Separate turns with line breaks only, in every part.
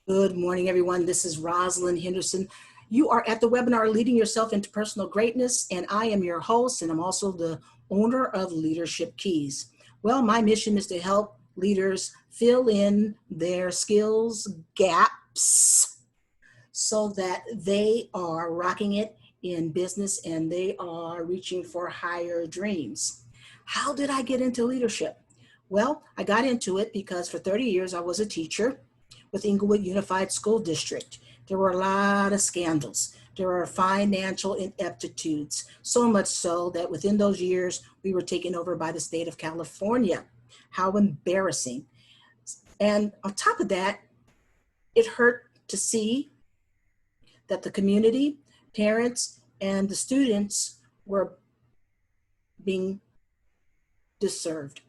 Good morning, everyone. This is Rosalind Henderson. You are at the webinar Leading Yourself into Personal Greatness, and I am your host, and I'm also the owner of Leadership Keys. Well, my mission is to help leaders fill in their skills gaps so that they are rocking it in business and they are reaching for higher dreams. How did I get into leadership? Well, I got into it because for 30 years I was a teacher with Inglewood Unified School District. There were a lot of scandals. There were financial ineptitudes, so much so that within those years, we were taken over by the state of California. How embarrassing. And on top of that, it hurt to see that the community, parents, and the students were being disserved.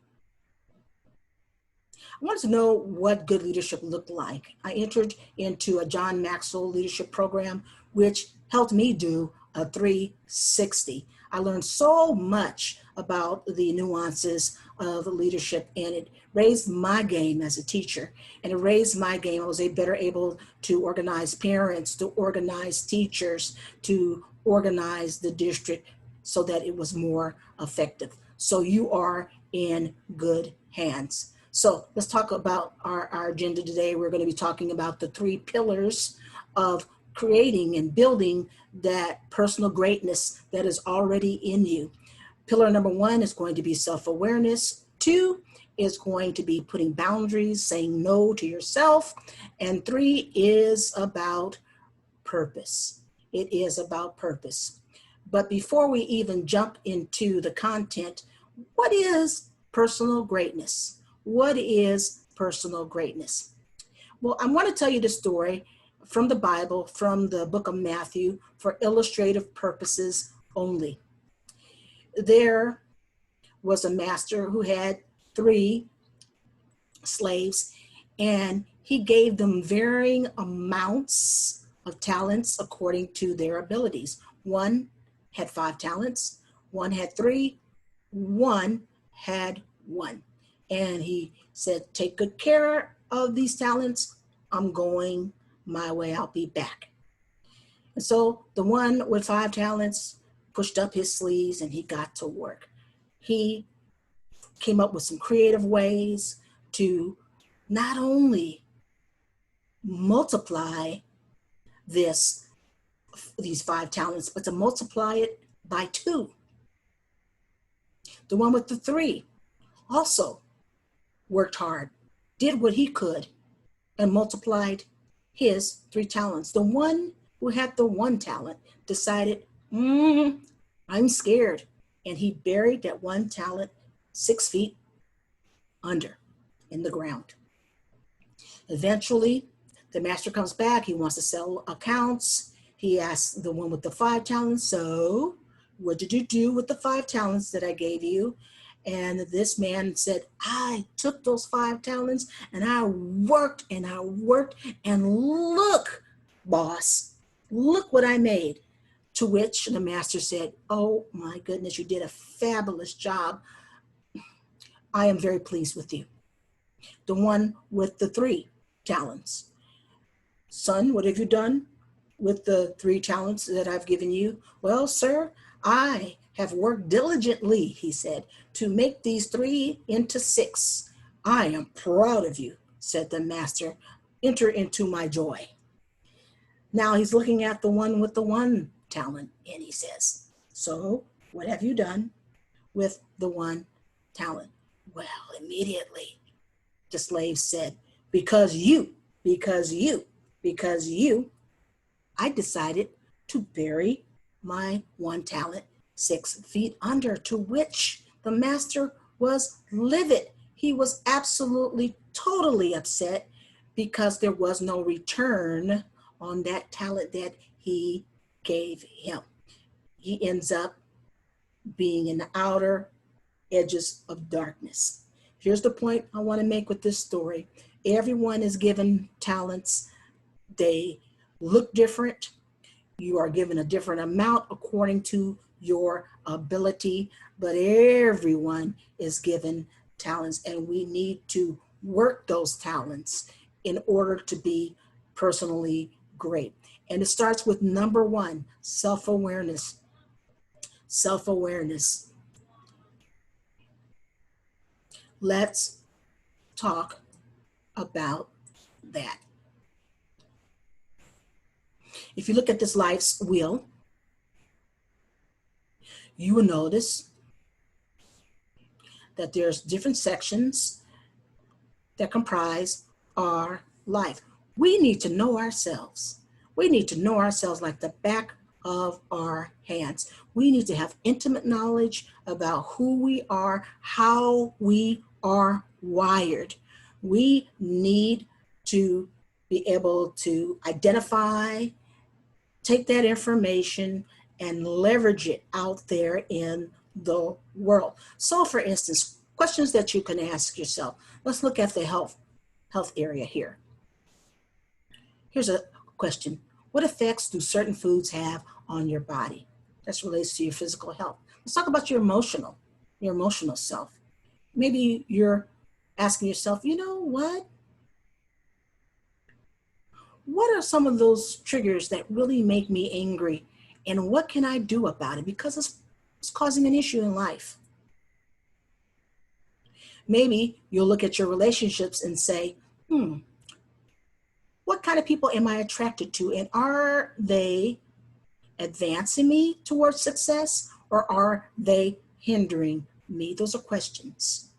I wanted to know what good leadership looked like. I entered into a John Maxwell leadership program, which helped me do a 360. I learned so much about the nuances of leadership, and it raised my game as a teacher, and it raised my game. I was better able to organize parents, to organize teachers, to organize the district so that it was more effective. So you are in good hands. So let's talk about our agenda today. We're going to be talking about the 3 pillars of creating and building that personal greatness that is already in you. Pillar number 1 is going to be self-awareness. 2 is going to be putting boundaries, saying no to yourself. And 3 is about purpose. It is about purpose. But before we even jump into the content, what is personal greatness? What is personal greatness? Well, I want to tell you the story from the Bible, from the book of Matthew, for illustrative purposes only. There was a master who had 3 slaves, and he gave them varying amounts of talents according to their abilities. One had 5 talents, one had 3, one had 1. And he said, take good care of these talents. I'm going my way. I'll be back. And so the one with 5 talents pushed up his sleeves and he got to work. He came up with some creative ways to not only multiply these 5 talents, but to multiply it by 2. The one with the 3 also worked hard, did what he could, and multiplied his 3 talents. The one who had the 1 talent decided, I'm scared. And he buried that 1 talent 6 feet under in the ground. Eventually, the master comes back. He wants to settle accounts. He asks the one with the 5 talents, so what did you do with the 5 talents that I gave you? And this man said, I took those 5 talents and I worked and I worked, and look, boss, look what I made. To which the master said, oh my goodness, you did a fabulous job. I am very pleased with you. The one with the 3 talents. Son, what have you done with the 3 talents that I've given you? Well, sir, I have worked diligently, he said, to make these 3 into 6. I am proud of you, said the master. Enter into my joy. Now he's looking at the one with the 1 talent, and he says, so what have you done with the 1 talent? Well, immediately the slave said, because you, I decided to bury my 1 talent 6 feet under, to which the master was livid. He was absolutely, totally upset because there was no return on that talent that he gave him. He ends up being in the outer edges of darkness. Here's the point I want to make with this story. Everyone is given talents. They look different. You are given a different amount according to your ability, but everyone is given talents, and we need to work those talents in order to be personally great. And it starts with number one, self-awareness. Self-awareness. Let's talk about that. If you look at this life's wheel, you will notice that there's different sections that comprise our life. We need to know ourselves. We need to know ourselves like the back of our hands. We need to have intimate knowledge about who we are, how we are wired. We need to be able to identify, take that information, and leverage it out there in the world. So for instance, questions that you can ask yourself. Let's look at the health area here. Here's a question. What effects do certain foods have on your body? That relates to your physical health. Let's talk about your emotional self. Maybe you're asking yourself, you know what? What are some of those triggers that really make me angry? And what can I do about it? Because it's causing an issue in life. Maybe you'll look at your relationships and say, what kind of people am I attracted to? And are they advancing me towards success, or are they hindering me? Those are questions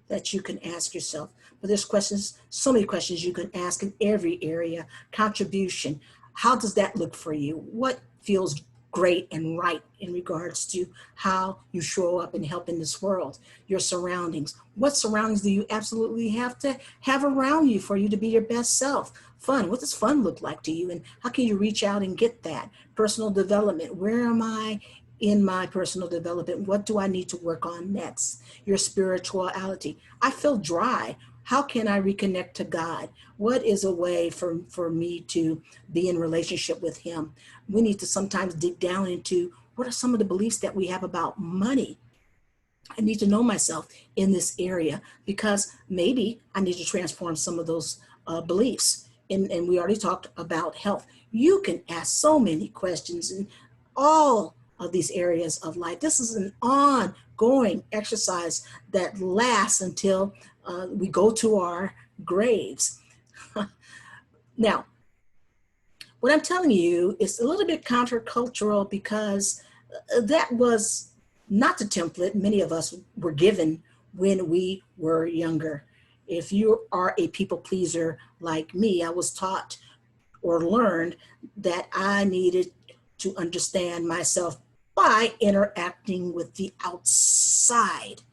that you can ask yourself. But there's questions, so many questions you can ask in every area. Contribution. How does that look for you? What feels great and right in regards to how you show up and help in this world? Your surroundings. What surroundings do you absolutely have to have around you for you to be your best self? Fun. What does fun look like to you? And how can you reach out and get that? Personal development. Where am I in my personal development? What do I need to work on next? Your spirituality. I feel dry. How can I reconnect to God? What is a way for me to be in relationship with him? We need to sometimes dig down into what are some of the beliefs that we have about money. I need to know myself in this area because maybe I need to transform some of those beliefs. And we already talked about health. You can ask so many questions in all of these areas of life. This is an ongoing exercise that lasts until we go to our graves. Now, what I'm telling you is a little bit countercultural because that was not the template many of us were given when we were younger. If you are a people pleaser like me, I was taught or learned that I needed to understand myself by interacting with the outside,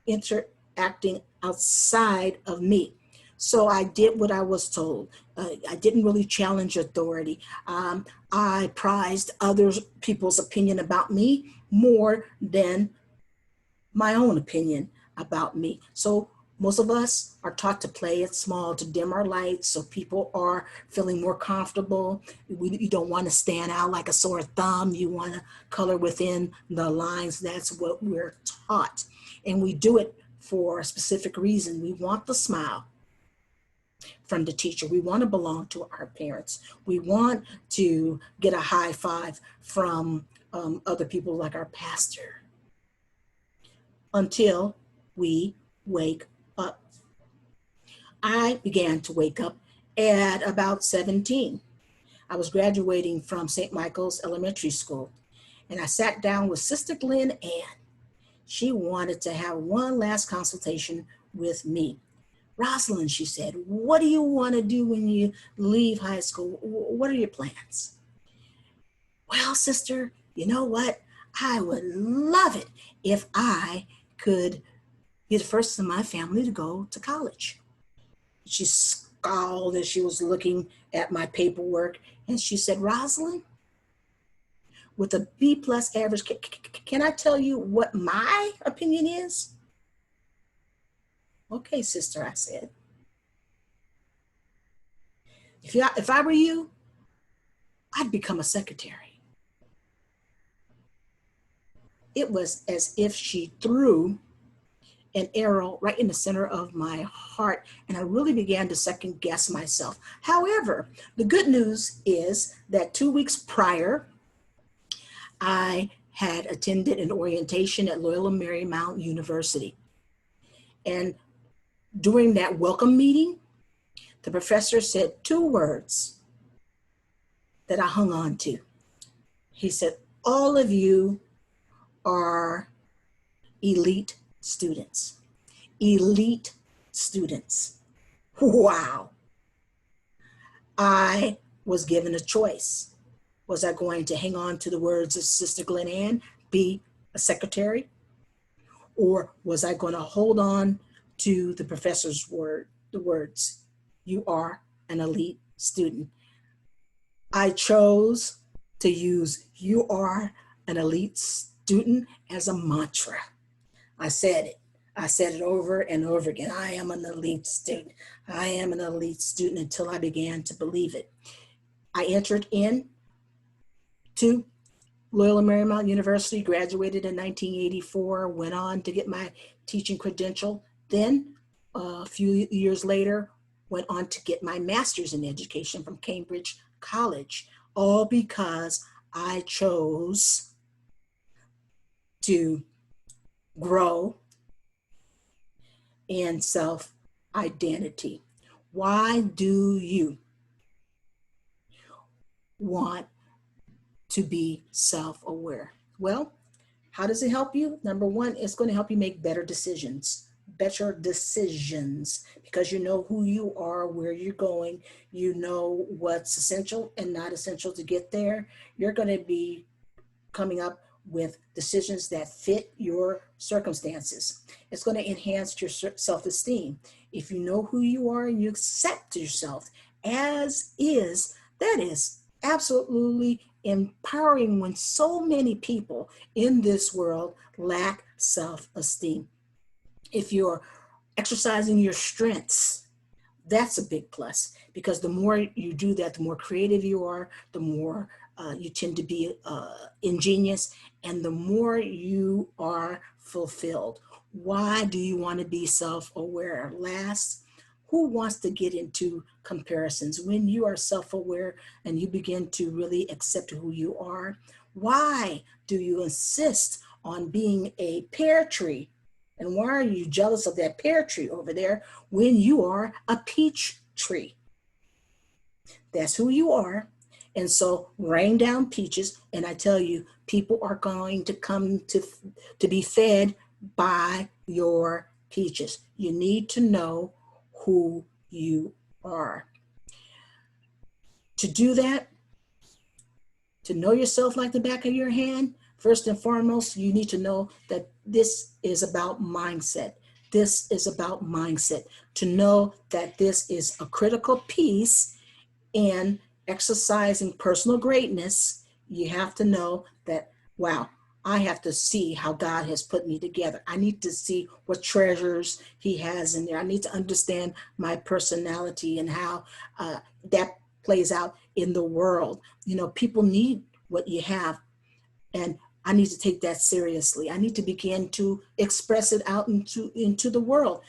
interacting outside of me. So I did what I was told. I didn't really challenge authority. I prized other people's opinion about me more than my own opinion about me. So most of us are taught to play it small, to dim our lights so people are feeling more comfortable. You don't want to stand out like a sore thumb. You want to color within the lines. That's what we're taught. And we do it for a specific reason. We want the smile from the teacher. We want to belong to our parents. We want to get a high five from other people like our pastor until we wake up. I began to wake up at about 17. I was graduating from St. Michael's Elementary School, and I sat down with Sister Glenn Ann. She wanted to have one last consultation with me. Rosalind, she said, what do you want to do when you leave high school? What are your plans? Well, sister, you know what? I would love it if I could be the first in my family to go to college. She scowled as she was looking at my paperwork, and she said, Rosalind, with a B plus average, can I tell you what my opinion is? Okay, sister, I said. If I were you, I'd become a secretary. It was as if she threw an arrow right in the center of my heart, and I really began to second guess myself. However, the good news is that 2 weeks prior, I had attended an orientation at Loyola Marymount University. And during that welcome meeting, the professor said 2 words that I hung on to. He said, all of you are elite students. Elite students. Wow. I was given a choice. Was I going to hang on to the words of Sister Glen Ann, be a secretary? Or was I going to hold on to the professor's the words, you are an elite student? I chose to use you are an elite student as a mantra. I said it. I said it over and over again. I am an elite student. I am an elite student until I began to believe it. I entered in to Loyola Marymount University, graduated in 1984, went on to get my teaching credential. Then a few years later, went on to get my master's in education from Cambridge College, all because I chose to grow in self-identity. Why do you want to be self-aware? Well, how does it help you? Number one, it's going to help you make better decisions, because you know who you are, where you're going, you know what's essential and not essential to get there. You're going to be coming up with decisions that fit your circumstances. It's going to enhance your self-esteem. If you know who you are and you accept yourself as is, that is absolutely empowering when so many people in this world lack self-esteem. If you're exercising your strengths, that's a big plus, because the more you do that, the more creative you are, the more you tend to be ingenious, and the more you are fulfilled. Why do you want to be self-aware? Last, who wants to get into comparisons? When you are self-aware and you begin to really accept who you are, why do you insist on being a pear tree? And why are you jealous of that pear tree over there when you are a peach tree? That's who you are. And so rain down peaches, and I tell you, people are going to come to be fed by your peaches. You need to know who you are. To do that, to know yourself like the back of your hand, first and foremost, you need to know that this is about mindset. This is about mindset. To know that this is a critical piece in exercising personal greatness, you have to know that, wow, I have to see how God has put me together. I need to see what treasures he has in there. I need to understand my personality and how that plays out in the world. You know, people need what you have, and I need to take that seriously. I need to begin to express it out into the world.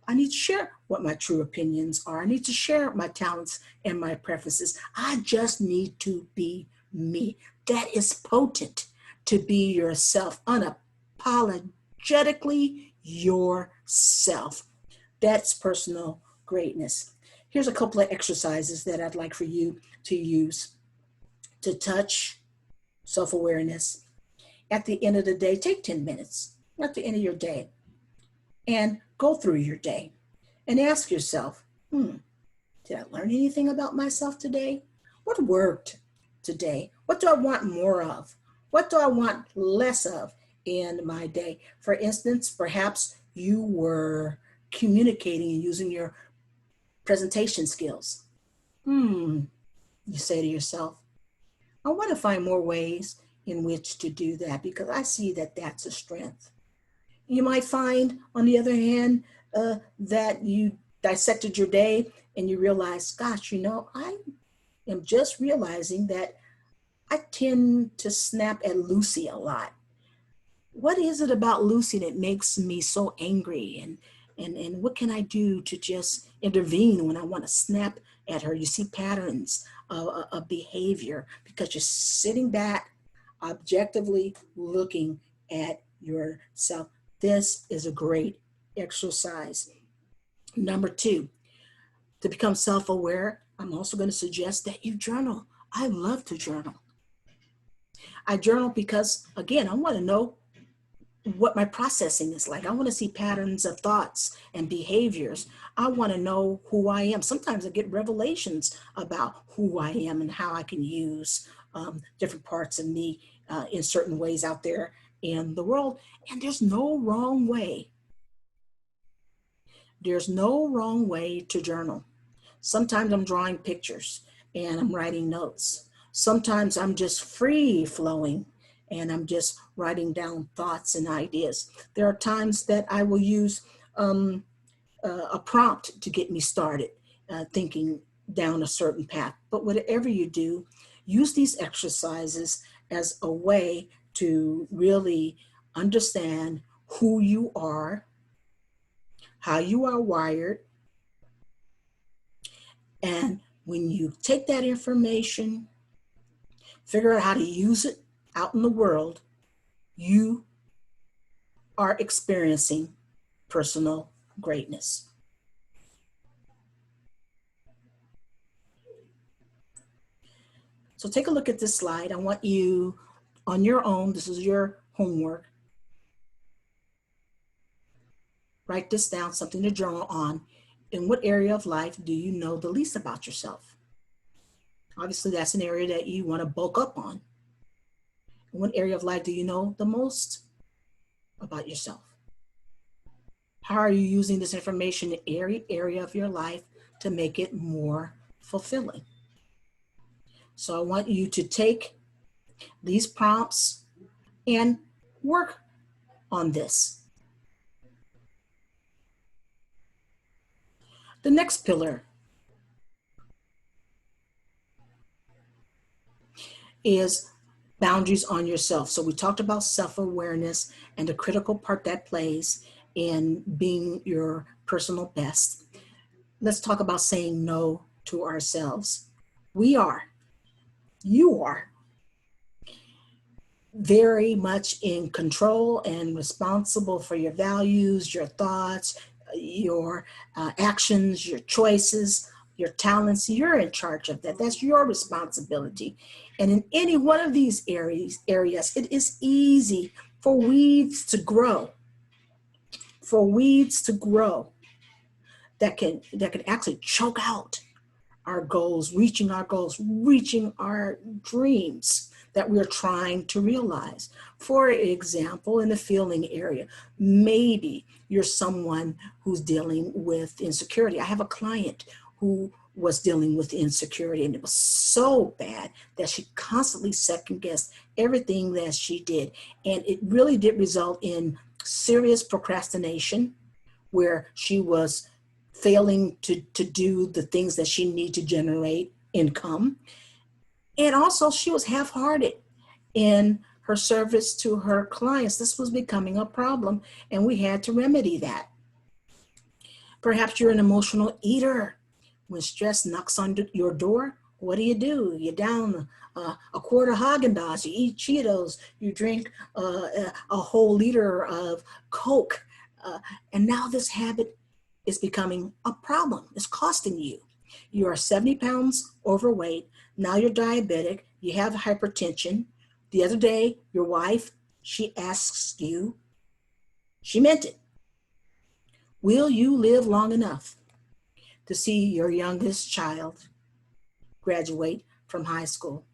I need to share what my true opinions are. I need to share my talents and my preferences. I just need to be me. That is potent, to be yourself, unapologetically yourself. That's personal greatness. Here's a couple of exercises that I'd like for you to use to touch self-awareness. At the end of the day, take 10 minutes at the end of your day and go through your day and ask yourself, did I learn anything about myself today? What worked today? What do I want more of? What do I want less of in my day? For instance, perhaps you were communicating and using your presentation skills. You say to yourself, I want to find more ways in which to do that, because I see that that's a strength. You might find, on the other hand, that you dissected your day and you realize, gosh, you know, I am just realizing that I tend to snap at Lucy a lot. what is it about Lucy that makes me so angry? And what can I do to just intervene when I want to snap at her? You see patterns of behavior because you're sitting back, objectively looking at yourself. This is a great exercise. Number two, to become self-aware, I'm also going to suggest that you journal. I love to journal. I journal because, again, I want to know what my processing is like. I want to see patterns of thoughts and behaviors. I want to know who I am. Sometimes I get revelations about who I am and how I can use different parts of me in certain ways out there in the world. And there's no wrong way. There's no wrong way to journal. Sometimes I'm drawing pictures and I'm writing notes. Sometimes I'm just free flowing and I'm just writing down thoughts and ideas. There are times that I will use a prompt to get me started thinking down a certain path. But whatever you do, use these exercises as a way to really understand who you are, how you are wired, and when you take that information, figure out how to use it out in the world, you are experiencing personal greatness. So take a look at this slide. I want you on your own, this is your homework, write this down, something to journal on. In what area of life do you know the least about yourself? Obviously, that's an area that you want to bulk up on. In what area of life do you know the most about yourself? How are you using this information in every area of your life to make it more fulfilling? So I want you to take these prompts and work on this. The next pillar is boundaries on yourself. So we talked about self-awareness and the critical part that plays in being your personal best. Let's talk about saying no to ourselves. You are very much in control and responsible for your values, your thoughts, your actions, your choices, your talents. You're in charge of that. That's your responsibility. And in any one of these areas, it is easy for weeds to grow, that can actually choke out our goals, reaching our dreams that we're trying to realize. For example, in the feeling area, maybe you're someone who's dealing with insecurity. I have a client who was dealing with insecurity, and it was so bad that she constantly second guessed everything that she did. And it really did result in serious procrastination, where she was failing to do the things that she needed to generate income. And also she was half-hearted in her service to her clients. This was becoming a problem and we had to remedy that. Perhaps you're an emotional eater. When stress knocks on your door, what do? You down a quart of Haagen-Dazs, you eat Cheetos, you drink a whole liter of Coke. And now this habit is becoming a problem. It's costing you. You are 70 pounds overweight. Now you're diabetic. You have hypertension. The other day, your wife, she asks you, she meant it, will you live long enough to see your youngest child graduate from high school?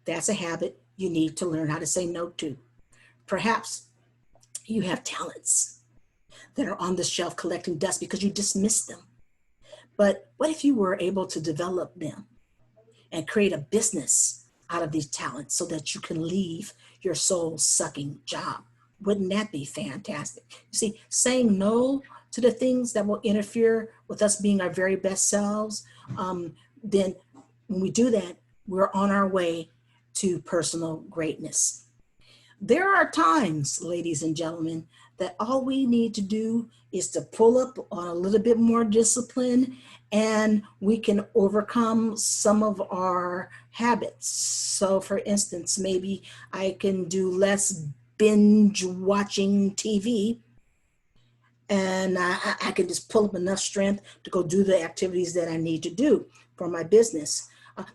That's a habit you need to learn how to say no to. Perhaps you have talents that are on the shelf collecting dust because you dismissed them. But what if you were able to develop them and create a business out of these talents so that you can leave your soul-sucking job? Wouldn't that be fantastic? You see, saying no to the things that will interfere with us being our very best selves, then when we do that, we're on our way to personal greatness. There are times, ladies and gentlemen, that all we need to do is to pull up on a little bit more discipline and we can overcome some of our habits. So, for instance, maybe I can do less binge watching TV and I can just pull up enough strength to go do the activities that I need to do for my business.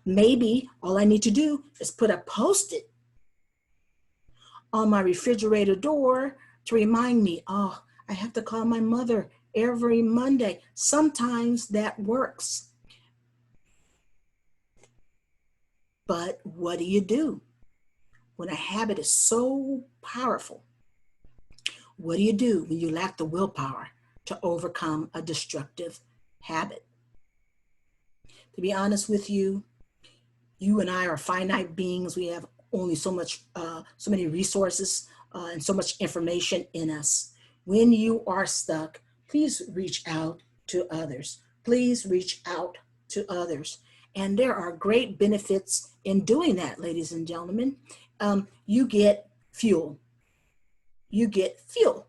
Maybe all I need to do is put a post-it on my refrigerator door to remind me, oh, I have to call my mother every Monday. Sometimes that works. But what do when a habit is so powerful? What do you do when you lack the willpower to overcome a destructive habit? To be honest with you, you and I are finite beings. We have only so many resources and so much information in us. When you are stuck, please reach out to others. Please reach out to others. And there are great benefits in doing that, ladies and gentlemen. You get fuel. You get fuel.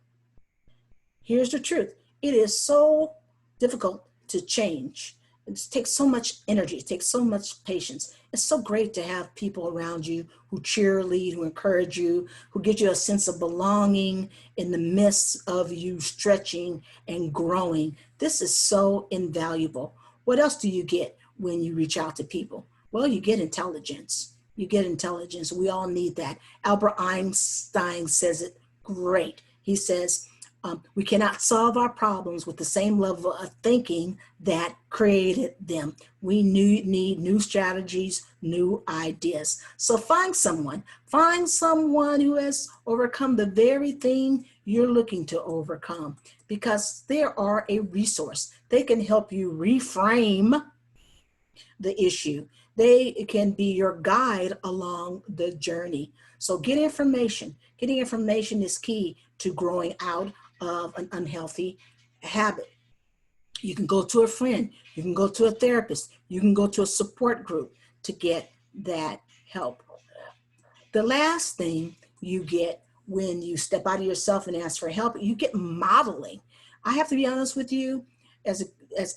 Here's the truth. It is so difficult to change. It takes so much energy. It takes so much patience. It's so great to have people around you who cheerlead, who encourage you, who give you a sense of belonging in the midst of you stretching and growing. This is so invaluable. What else do you get when you reach out to people? Well, you get intelligence. You get intelligence. We all need that. Albert Einstein says it great. He says, we cannot solve our problems with the same level of thinking that created them. We need new strategies, new ideas. So find someone who has overcome the very thing you're looking to overcome, because they are a resource. They can help you reframe the issue. They can be your guide along the journey. So get information. Getting information is key to growing out of an unhealthy habit. You can go to a friend, you can go to a therapist, you can go to a support group to get that help. The last thing you get when you step out of yourself and ask for help, you get modeling. I have to be honest with you, as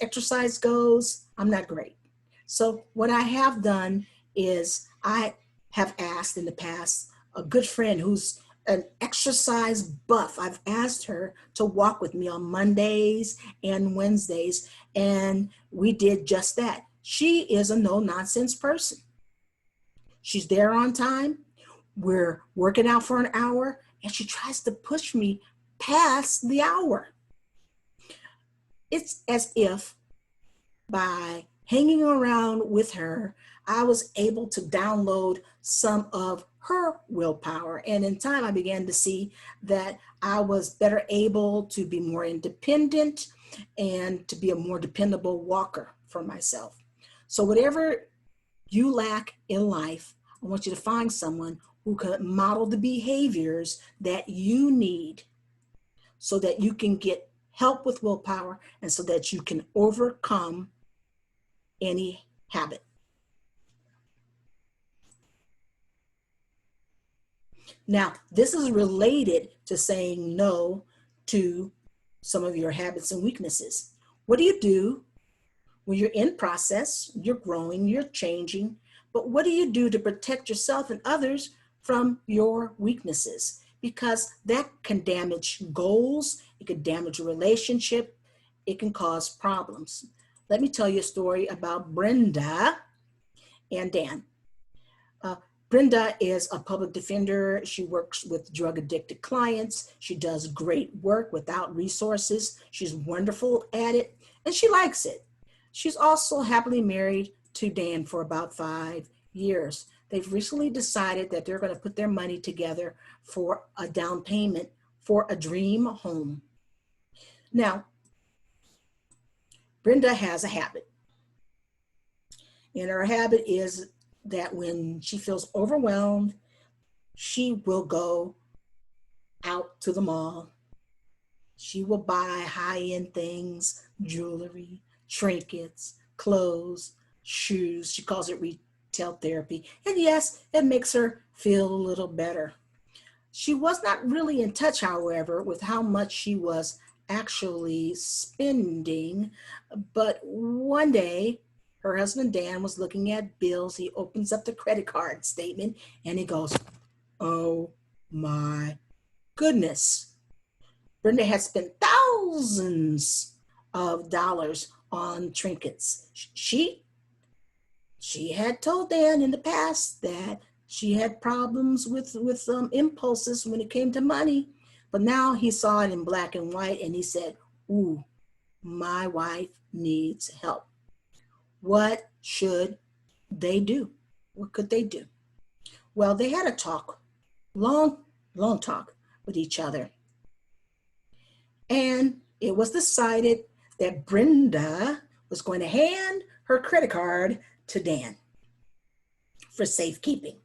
exercise goes, I'm not great. So what I have done is I have asked in the past a good friend who's an exercise buff. I've asked her to walk with me on Mondays and Wednesdays, and we did just that. She is a no-nonsense person. She's there on time. We're working out for an hour, and she tries to push me past the hour. It's as if by hanging around with her, I was able to download some of her willpower. And in time, I began to see that I was better able to be more independent and to be a more dependable walker for myself. So whatever you lack in life, I want you to find someone who can model the behaviors that you need so that you can get help with willpower and so that you can overcome any habit. Now, this is related to saying no to some of your habits and weaknesses. What do you do when you're in process, you're growing, you're changing, but what do you do to protect yourself and others from your weaknesses? Because that can damage goals, it can damage a relationship, it can cause problems. Let me tell you a story about Brenda and Dan. Brenda is a public defender. She works with drug addicted clients. She does great work without resources. She's wonderful at it and she likes it. She's also happily married to Dan for about 5 years. They've recently decided that they're going to put their money together for a down payment for a dream home. Now, Brenda has a habit. And her habit is that when she feels overwhelmed, she will go out to the mall. She will buy high-end things, jewelry, trinkets, clothes, shoes. She calls it retail therapy. And yes, it makes her feel a little better. She was not really in touch, however, with how much she was actually spending. But one day, her husband Dan was looking at bills. He opens up the credit card statement and he goes, "Oh my goodness." Brenda had spent thousands of dollars on trinkets. She had told Dan in the past that she had problems with impulses when it came to money, but now he saw it in black and white and he said, "Ooh, my wife needs help. What should they do? What could they do?" Well, they had a talk, long talk with each other. And it was decided that Brenda was going to hand her credit card to Dan for safekeeping.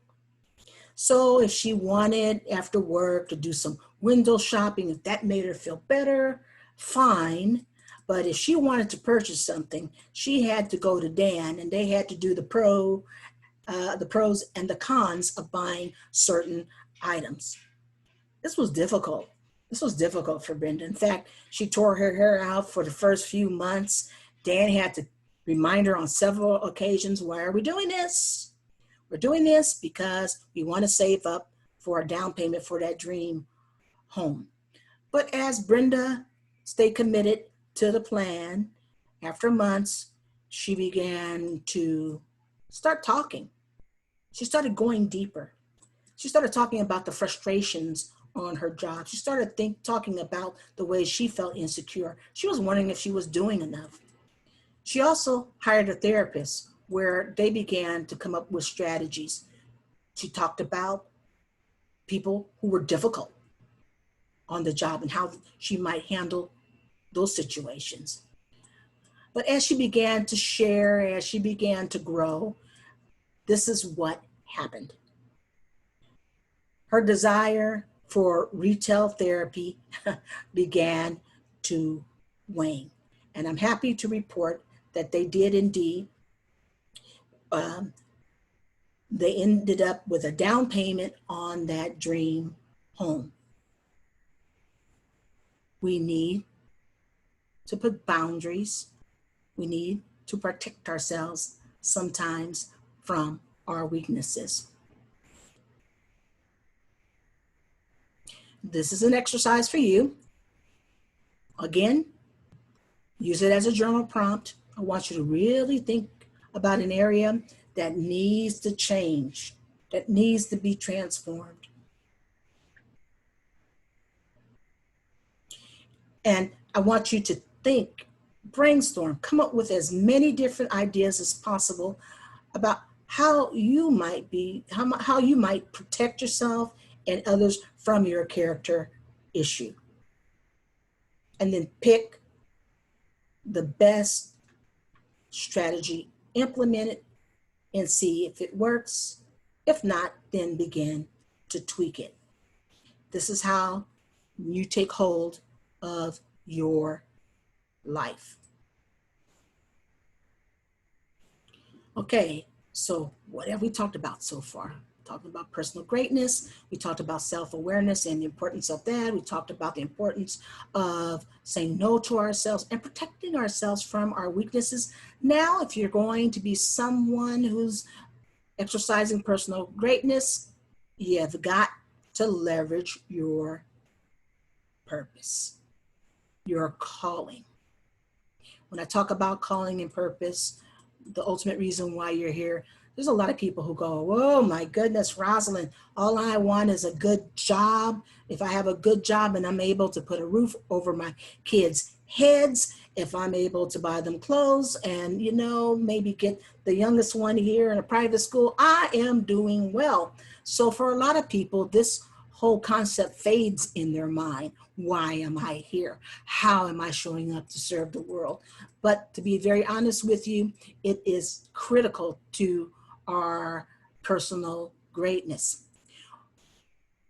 So if she wanted after work to do some window shopping, if that made her feel better, fine. But if she wanted to purchase something, she had to go to Dan and they had to do the pros and the cons of buying certain items. This was difficult. This was difficult for Brenda. In fact, she tore her hair out for the first few months. Dan had to remind her on several occasions, "Why are we doing this? We're doing this because we want to save up for a down payment for that dream home." But as Brenda stayed committed to the plan, after months, she began to start talking. She started going deeper. She started talking about the frustrations on her job. She started talking about the ways she felt insecure. She was wondering if she was doing enough. She also hired a therapist where they began to come up with strategies. She talked about people who were difficult on the job and how she might handle those situations. But as she began to share, as she began to grow, this is what happened. Her desire for retail therapy began to wane. And I'm happy to report that they did indeed. They ended up with a down payment on that dream home. We need to put boundaries. We need to protect ourselves sometimes from our weaknesses. This is an exercise for you. Again, use it as a journal prompt. I want you to really think about an area that needs to change, that needs to be transformed. And I want you to think, brainstorm, come up with as many different ideas as possible about how you might how you might protect yourself and others from your character issue. And then pick the best strategy, implement it, and see if it works. If not, then begin to tweak it. This is how you take hold of your life. Okay, so what have we talked about so far? Talked about personal greatness. We talked about self-awareness and the importance of that. We talked about the importance of saying no to ourselves and protecting ourselves from our weaknesses. Now, if you're going to be someone who's exercising personal greatness, you have got to leverage your purpose, your calling. When I talk about calling and purpose, the ultimate reason why you're here, there's a lot of people who go, "Oh my goodness, Rosalind, all I want is a good job. If I have a good job and I'm able to put a roof over my kids' heads, if I'm able to buy them clothes and, maybe get the youngest one here in a private school, I am doing well." So for a lot of people, this whole concept fades in their mind. Why am I here? How am I showing up to serve the world? But to be very honest with you, it is critical to our personal greatness.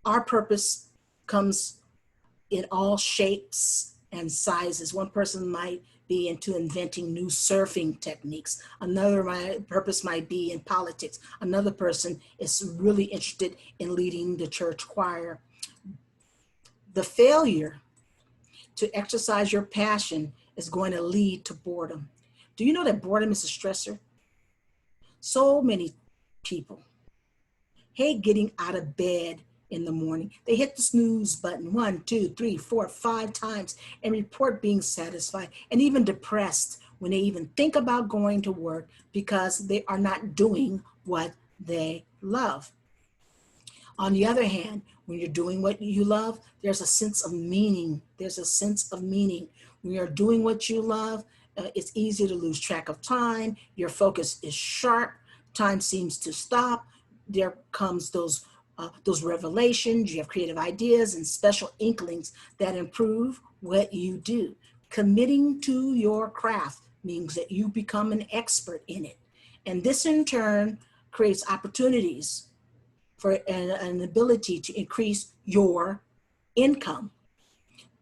Our purpose comes in all shapes and sizes. One person might be into inventing new surfing techniques. Another purpose might be in politics. Another person is really interested in leading the church choir. The failure to exercise your passion is going to lead to boredom. Do you know that boredom is a stressor? So many people hate getting out of bed in the morning. They hit the snooze button 1, 2, 3, 4, 5 times and report being satisfied and even depressed when they even think about going to work because they are not doing what they love. On the other hand, when you're doing what you love, there's a sense of meaning. There's a sense of meaning. When you're doing what you love, it's easy to lose track of time. Your focus is sharp. Time seems to stop. There comes those revelations. You have creative ideas and special inklings that improve what you do. Committing to your craft means that you become an expert in it. And this in turn creates opportunities for an ability to increase your income.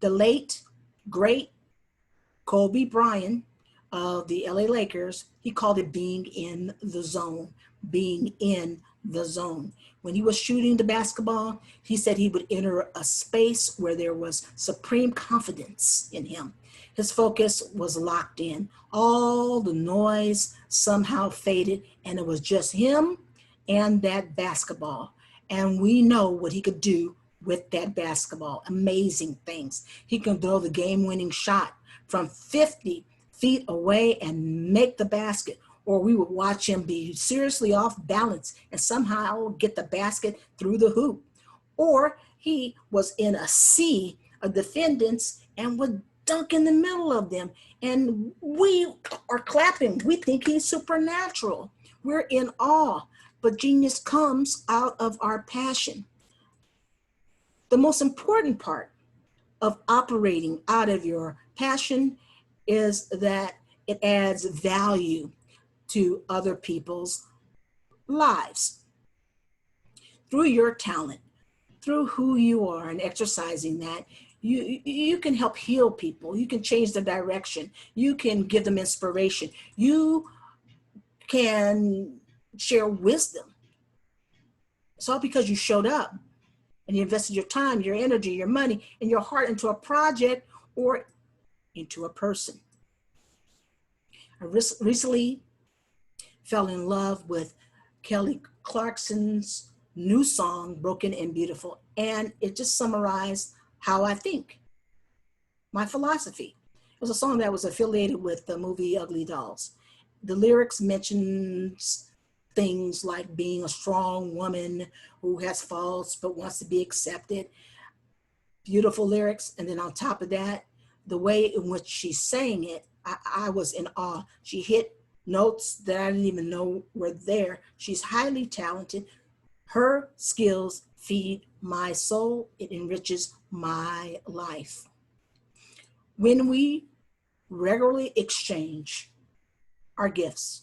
The late, great Kobe Bryant of the LA Lakers, he called it being in the zone, being in the zone. When he was shooting the basketball, he said he would enter a space where there was supreme confidence in him. His focus was locked in. All the noise somehow faded, and it was just him and that basketball. And we know what he could do with that basketball. Amazing things. He can throw the game-winning shot from 50 feet away and make the basket. Or we would watch him be seriously off balance and somehow get the basket through the hoop. Or he was in a sea of defendants and would dunk in the middle of them. And we are clapping. We think he's supernatural. We're in awe. But genius comes out of our passion. The most important part of operating out of your passion is that it adds value to other people's lives. Through your talent, through who you are and exercising that, you can help heal people. You can change the direction. You can give them inspiration. You can share wisdom. It's all because you showed up and you invested your time, your energy, your money, and your heart into a project or into a person. I recently fell in love with Kelly Clarkson's new song, Broken and Beautiful, and it just summarized how I think, my philosophy. It was a song that was affiliated with the movie Ugly Dolls. The lyrics mentions things like being a strong woman who has faults but wants to be accepted. Beautiful lyrics. And then on top of that, the way in which she sang it, I was in awe. She hit notes that I didn't even know were there. She's highly talented. Her skills feed my soul. It enriches my life. When we regularly exchange our gifts,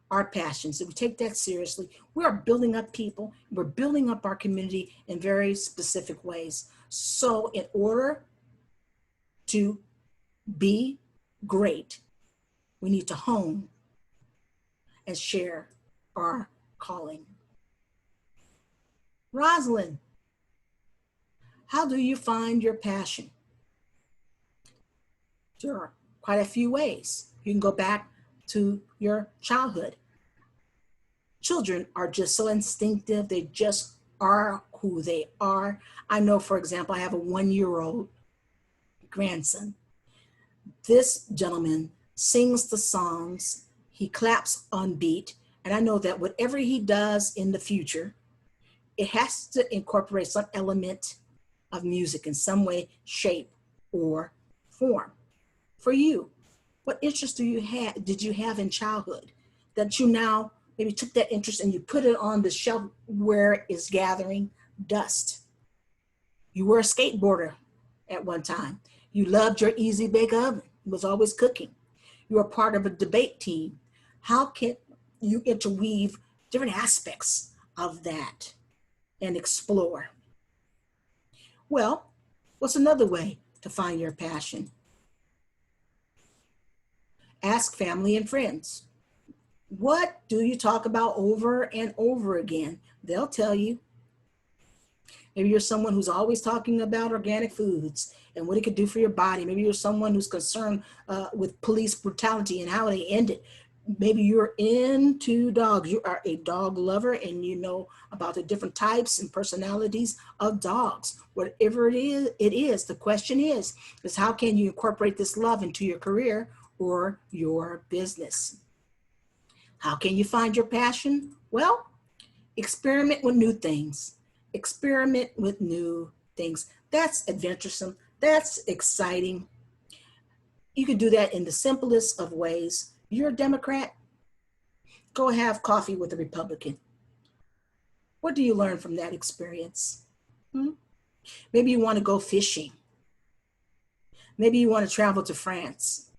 our passions, if we take that seriously, we are building up people. We're building up our community in very specific ways. So in order to be great, we need to hone and share our calling. Rosalind, how do you find your passion? There are quite a few ways. You can go back to your childhood. Children are just so instinctive. They just are who they are. I know, for example, I have a 1-year-old grandson. This gentleman sings the songs, he claps on beat, and I know that whatever he does in the future, it has to incorporate some element of music in some way, shape, or form. For you, what interest did you have in childhood that you now maybe took that interest and you put it on the shelf where it's gathering dust? You were a skateboarder at one time. You loved your easy bake oven. It was always cooking. You were part of a debate team. How can you interweave different aspects of that and explore? Well, what's another way to find your passion? Ask family and friends. What do you talk about over and over again? They'll tell you. Maybe you're someone who's always talking about organic foods and what it could do for your body. Maybe you're someone who's concerned with police brutality and how they end it. Maybe you're into dogs. You are a dog lover and you know about the different types and personalities of dogs. Whatever it is, the question is how can you incorporate this love into your career or your business? How can you find your passion? Well, experiment with new things. Experiment with new things. That's adventuresome. That's exciting. You can do that in the simplest of ways. You're a Democrat, go have coffee with a Republican. What do you learn from that experience? Hmm? Maybe you want to go fishing. Maybe you want to travel to France.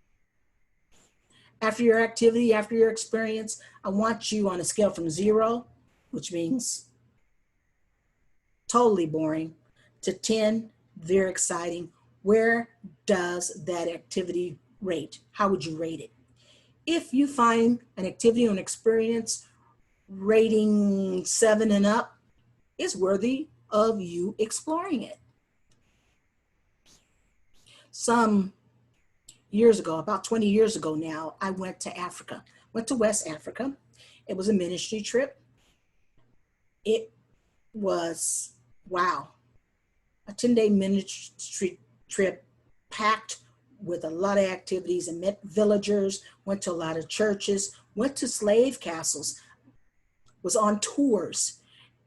After your activity, after your experience, I want you on a scale from 0, which means totally boring, to 10, very exciting. Where does that activity rate? How would you rate it? If you find an activity or an experience rating 7 and up, it's worthy of you exploring it. Some years ago, about 20 years ago now, I went to Africa, went to West Africa. It was a ministry trip. It was, wow, a 10-day ministry trip packed with a lot of activities and met villagers, went to a lot of churches, went to slave castles, was on tours.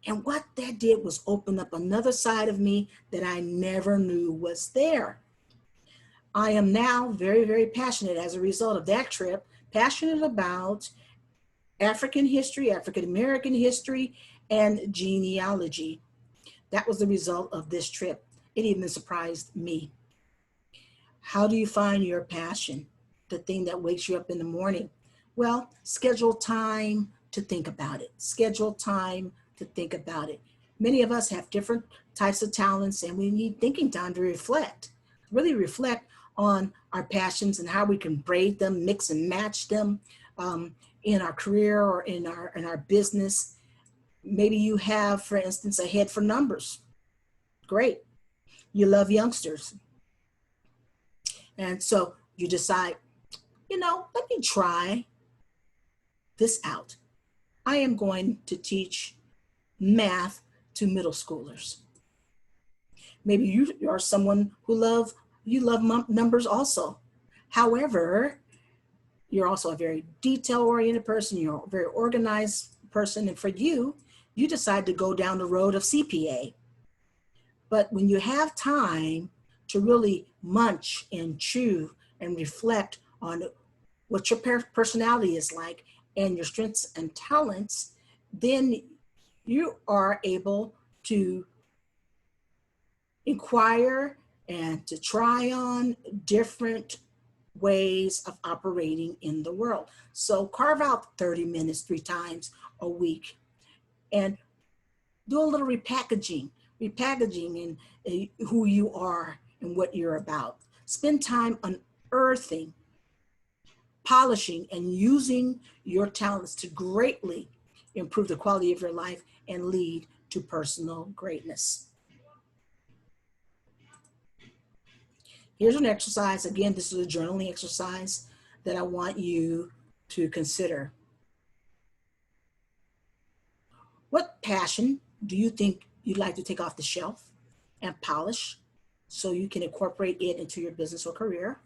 And what that did was open up another side of me that I never knew was there. I am now very, very passionate as a result of that trip, passionate about African history, African American history, and genealogy. That was the result of this trip. It even surprised me. How do you find your passion? The thing that wakes you up in the morning? Well, schedule time to think about it. Schedule time to think about it. Many of us have different types of talents and we need thinking time to reflect, really reflect on our passions and how we can braid them, mix and match them in our career or in our business. Maybe you have, for instance, a head for numbers. Great. You love youngsters. And so you decide, let me try this out. I am going to teach math to middle schoolers. Maybe you are someone who love numbers also. However, you're also a very detail-oriented person. You're a very organized person. And for you, you decide to go down the road of CPA. But when you have time to really munch and chew and reflect on what your personality is like and your strengths and talents, then you are able to inquire and to try on different ways of operating in the world. So carve out 30 minutes 3 times a week and do a little repackaging and who you are and what you're about. Spend time unearthing, polishing, and using your talents to greatly improve the quality of your life and lead to personal greatness. Here's an exercise. Again, this is a journaling exercise that I want you to consider. What passion do you think you'd like to take off the shelf and polish so you can incorporate it into your business or career?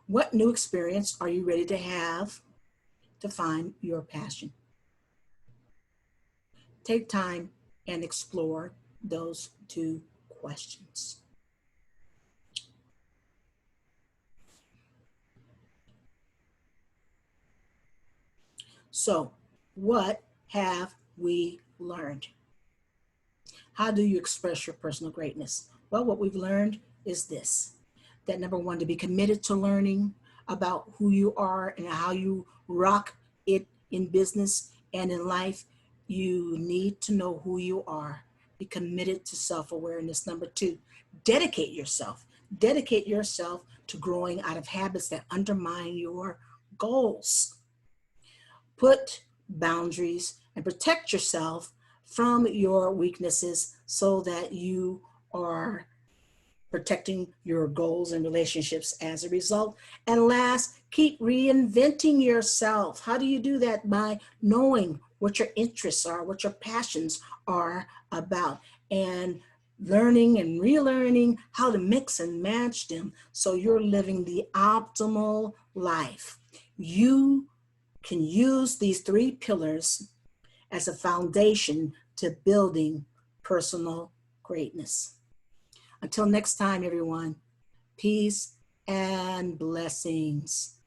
What new experience are you ready to have to find your passion? Take time and explore those 2 questions. So, what have we learned? How do you express your personal greatness? Well, what we've learned is this, that number 1, to be committed to learning about who you are and how you rock it in business and in life. You need to know who you are. Be committed to self-awareness. Number 2, dedicate yourself. Dedicate yourself to growing out of habits that undermine your goals. Put boundaries and protect yourself from your weaknesses so that you are protecting your goals and relationships as a result. And last, keep reinventing yourself. How do you do that? By knowing what your interests are, what your passions are about, and learning and relearning how to mix and match them so you're living the optimal life. You can use these three pillars as a foundation to building personal greatness. Until next time, everyone, peace and blessings.